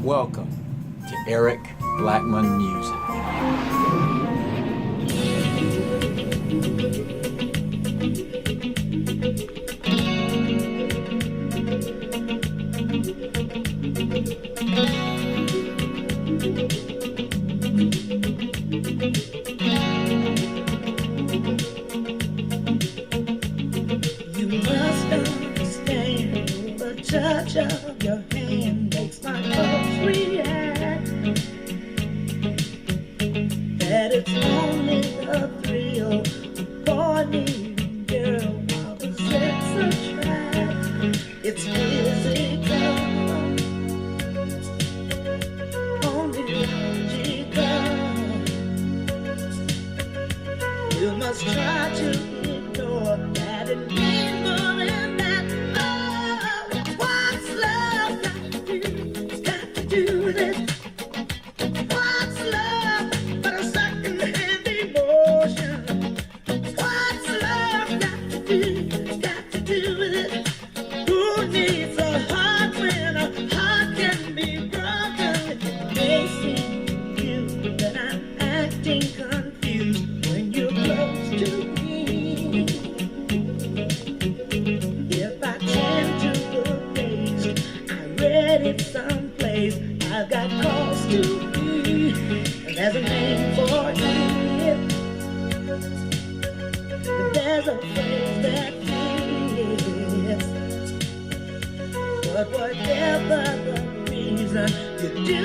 Welcome to Eric Blackmon Music. You must understand the touch of your hand makes my pulse react. That it's only the thrill of boy meeting girl while the sex attracts. It's physical, only logical. You must try to ignore that it means more than that. Oh, what's love got to do? It's got to do with it. What's love but a second-hand emotion? What's love got to do? It's got to do with it. Who needs a heart when a heart can be broken? It may seem to you that I'm acting confused when you're close to me. If I tend to look dazed, I read it someplace. I've got cause to be, and there's a name for it. But there's a phrase that fits. But whatever the reason, you do